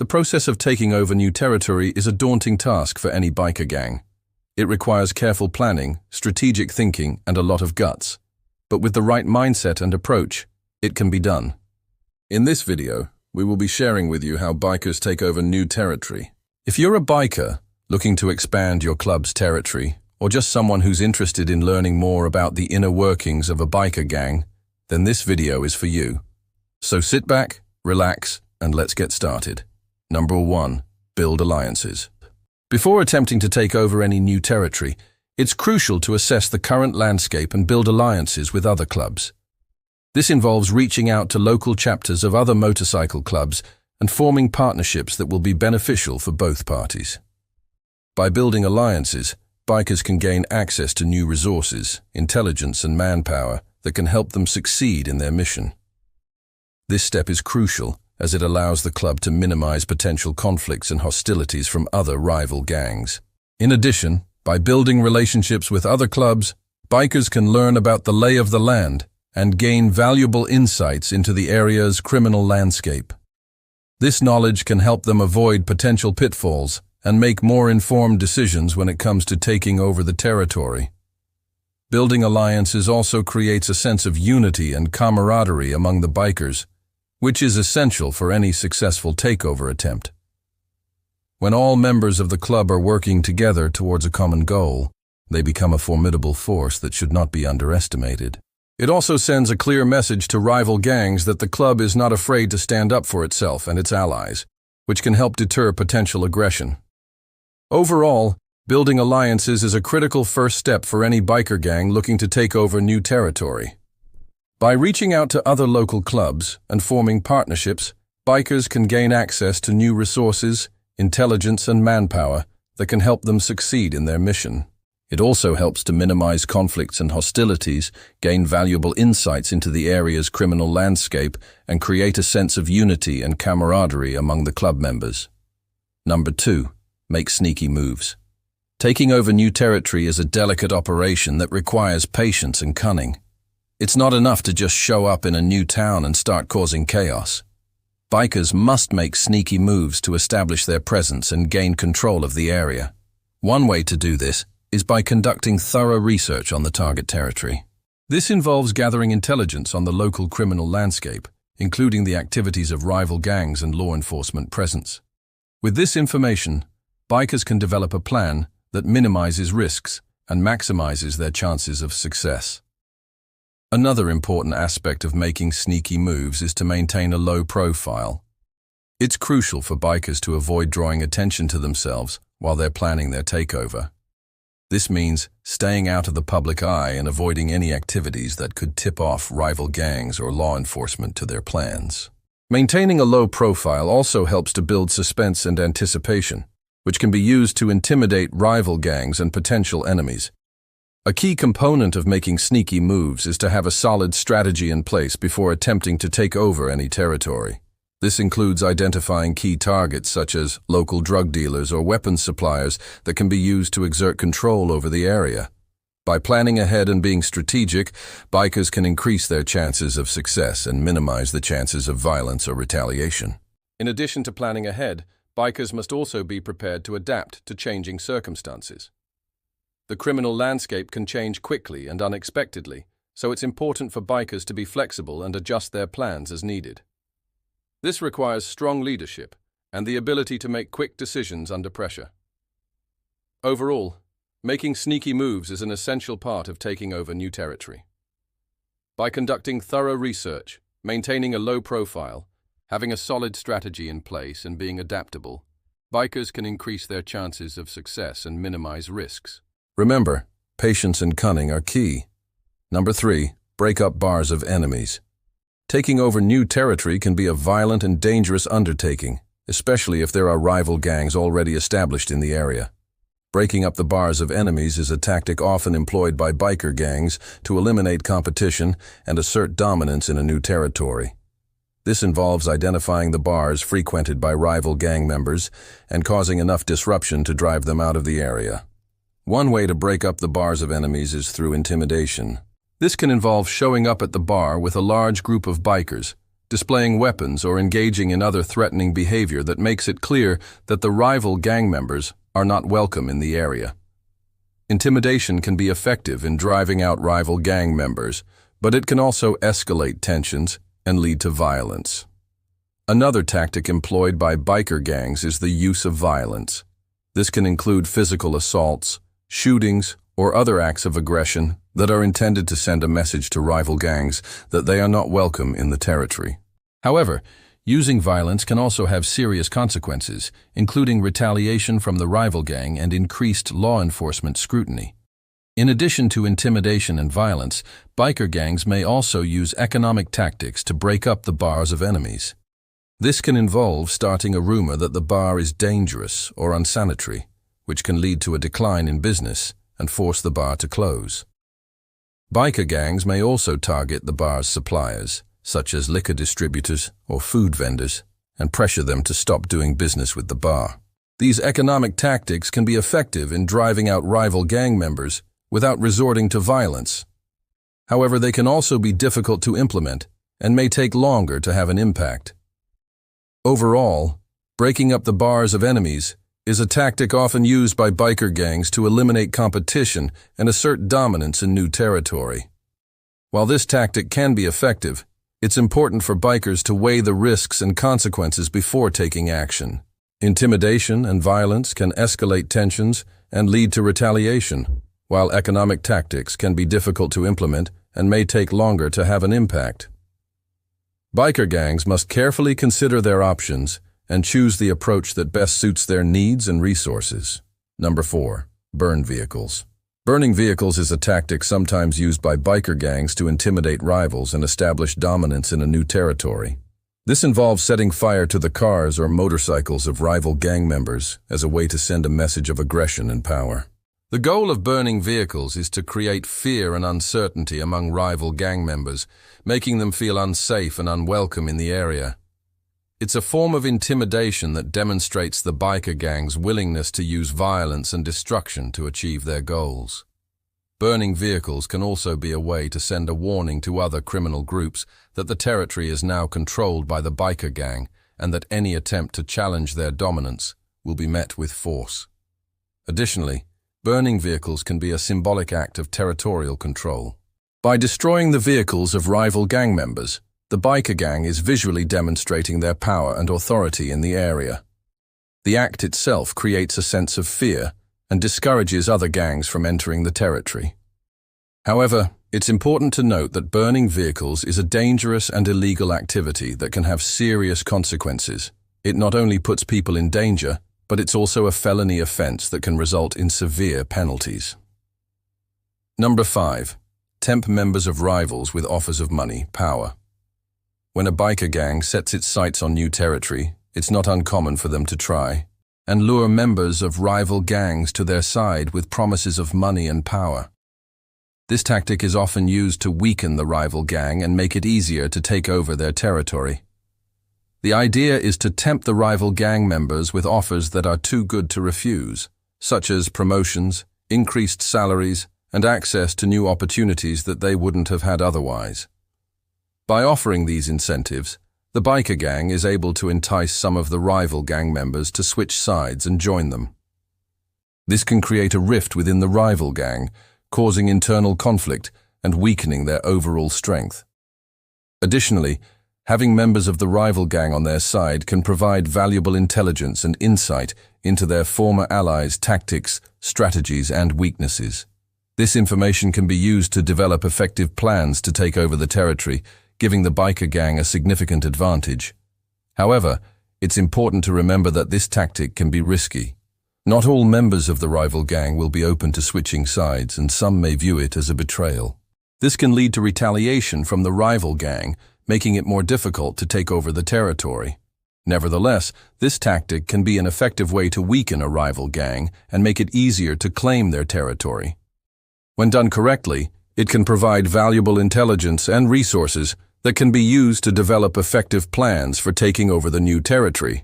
The process of taking over new territory is a daunting task for any biker gang. It requires careful planning, strategic thinking, and a lot of guts. But with the right mindset and approach, it can be done. In this video, we will be sharing with you how bikers take over new territory. If you're a biker looking to expand your club's territory, or just someone who's interested in learning more about the inner workings of a biker gang, then this video is for you. So sit back, relax, and let's get started. Number 1. Build alliances. Before attempting to take over any new territory, it's crucial to assess the current landscape and build alliances with other clubs. This involves reaching out to local chapters of other motorcycle clubs and forming partnerships that will be beneficial for both parties. By building alliances, bikers can gain access to new resources, intelligence, and manpower that can help them succeed in their mission. This step is crucial as it allows the club to minimize potential conflicts and hostilities from other rival gangs. In addition, by building relationships with other clubs, bikers can learn about the lay of the land and gain valuable insights into the area's criminal landscape. This knowledge can help them avoid potential pitfalls and make more informed decisions when it comes to taking over the territory. Building alliances also creates a sense of unity and camaraderie among the bikers, which is essential for any successful takeover attempt. When all members of the club are working together towards a common goal, they become a formidable force that should not be underestimated. It also sends a clear message to rival gangs that the club is not afraid to stand up for itself and its allies, which can help deter potential aggression. Overall, building alliances is a critical first step for any biker gang looking to take over new territory. By reaching out to other local clubs and forming partnerships, bikers can gain access to new resources, intelligence, and manpower that can help them succeed in their mission. It also helps to minimize conflicts and hostilities, gain valuable insights into the area's criminal landscape, and create a sense of unity and camaraderie among the club members. Number 2. Make sneaky moves. Taking over new territory is a delicate operation that requires patience and cunning. It's not enough to just show up in a new town and start causing chaos. Bikers must make sneaky moves to establish their presence and gain control of the area. One way to do this is by conducting thorough research on the target territory. This involves gathering intelligence on the local criminal landscape, including the activities of rival gangs and law enforcement presence. With this information, bikers can develop a plan that minimizes risks and maximizes their chances of success. Another important aspect of making sneaky moves is to maintain a low profile. It's crucial for bikers to avoid drawing attention to themselves while they're planning their takeover. This means staying out of the public eye and avoiding any activities that could tip off rival gangs or law enforcement to their plans. Maintaining a low profile also helps to build suspense and anticipation, which can be used to intimidate rival gangs and potential enemies. A key component of making sneaky moves is to have a solid strategy in place before attempting to take over any territory. This includes identifying key targets such as local drug dealers or weapons suppliers that can be used to exert control over the area. By planning ahead and being strategic, bikers can increase their chances of success and minimize the chances of violence or retaliation. In addition to planning ahead, bikers must also be prepared to adapt to changing circumstances. The criminal landscape can change quickly and unexpectedly, so it's important for bikers to be flexible and adjust their plans as needed. This requires strong leadership and the ability to make quick decisions under pressure. Overall, making sneaky moves is an essential part of taking over new territory. By conducting thorough research, maintaining a low profile, having a solid strategy in place, and being adaptable, bikers can increase their chances of success and minimize risks. Remember, patience and cunning are key. Number 3. Break up bars of enemies. Taking over new territory can be a violent and dangerous undertaking, especially if there are rival gangs already established in the area. Breaking up the bars of enemies is a tactic often employed by biker gangs to eliminate competition and assert dominance in a new territory. This involves identifying the bars frequented by rival gang members and causing enough disruption to drive them out of the area. One way to break up the bars of enemies is through intimidation. This can involve showing up at the bar with a large group of bikers, displaying weapons or engaging in other threatening behavior that makes it clear that the rival gang members are not welcome in the area. Intimidation can be effective in driving out rival gang members, but it can also escalate tensions and lead to violence. Another tactic employed by biker gangs is the use of violence. This can include physical assaults, shootings, or other acts of aggression that are intended to send a message to rival gangs that they are not welcome in the territory. However, using violence can also have serious consequences, including retaliation from the rival gang and increased law enforcement scrutiny. In addition to intimidation and violence, biker gangs may also use economic tactics to break up the bars of enemies. This can involve starting a rumor that the bar is dangerous or unsanitary, which can lead to a decline in business and force the bar to close. Biker gangs may also target the bar's suppliers, such as liquor distributors or food vendors, and pressure them to stop doing business with the bar. These economic tactics can be effective in driving out rival gang members without resorting to violence. However, they can also be difficult to implement and may take longer to have an impact. Overall, breaking up the bars of enemies is a tactic often used by biker gangs to eliminate competition and assert dominance in new territory. While this tactic can be effective, it's important for bikers to weigh the risks and consequences before taking action. Intimidation and violence can escalate tensions and lead to retaliation, while economic tactics can be difficult to implement and may take longer to have an impact. Biker gangs must carefully consider their options and choose the approach that best suits their needs and resources. Number 4. Burn vehicles. Burning vehicles is a tactic sometimes used by biker gangs to intimidate rivals and establish dominance in a new territory. This involves setting fire to the cars or motorcycles of rival gang members as a way to send a message of aggression and power. The goal of burning vehicles is to create fear and uncertainty among rival gang members, making them feel unsafe and unwelcome in the area. It's a form of intimidation that demonstrates the biker gang's willingness to use violence and destruction to achieve their goals. Burning vehicles can also be a way to send a warning to other criminal groups that the territory is now controlled by the biker gang and that any attempt to challenge their dominance will be met with force. Additionally, burning vehicles can be a symbolic act of territorial control. By destroying the vehicles of rival gang members, the biker gang is visually demonstrating their power and authority in the area. The act itself creates a sense of fear and discourages other gangs from entering the territory. However, it's important to note that burning vehicles is a dangerous and illegal activity that can have serious consequences. It not only puts people in danger, but it's also a felony offense that can result in severe penalties. Number 5. Tempt members of rivals with offers of money, power. When a biker gang sets its sights on new territory, it's not uncommon for them to try and lure members of rival gangs to their side with promises of money and power. This tactic is often used to weaken the rival gang and make it easier to take over their territory. The idea is to tempt the rival gang members with offers that are too good to refuse, such as promotions, increased salaries, and access to new opportunities that they wouldn't have had otherwise. By offering these incentives, the biker gang is able to entice some of the rival gang members to switch sides and join them. This can create a rift within the rival gang, causing internal conflict and weakening their overall strength. Additionally, having members of the rival gang on their side can provide valuable intelligence and insight into their former allies' tactics, strategies, and weaknesses. This information can be used to develop effective plans to take over the territory, giving the biker gang a significant advantage. However, it's important to remember that this tactic can be risky. Not all members of the rival gang will be open to switching sides, and some may view it as a betrayal. This can lead to retaliation from the rival gang, making it more difficult to take over the territory. Nevertheless, this tactic can be an effective way to weaken a rival gang and make it easier to claim their territory. When done correctly, it can provide valuable intelligence and resources that can be used to develop effective plans for taking over the new territory.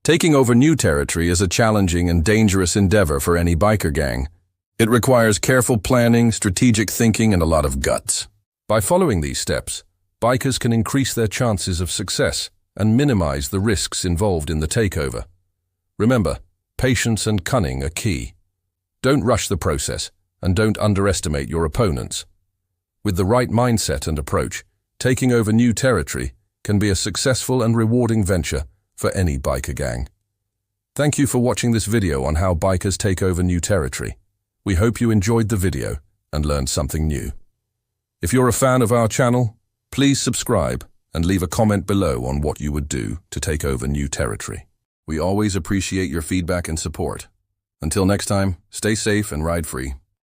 Taking over new territory is a challenging and dangerous endeavor for any biker gang. It requires careful planning, strategic thinking, and a lot of guts. By following these steps, bikers can increase their chances of success and minimize the risks involved in the takeover. Remember, patience and cunning are key. Don't rush the process, and don't underestimate your opponents. With the right mindset and approach, taking over new territory can be a successful and rewarding venture for any biker gang. Thank you for watching this video on how bikers take over new territory. We hope you enjoyed the video and learned something new. If you're a fan of our channel, please subscribe and leave a comment below on what you would do to take over new territory. We always appreciate your feedback and support. Until next time, stay safe and ride free.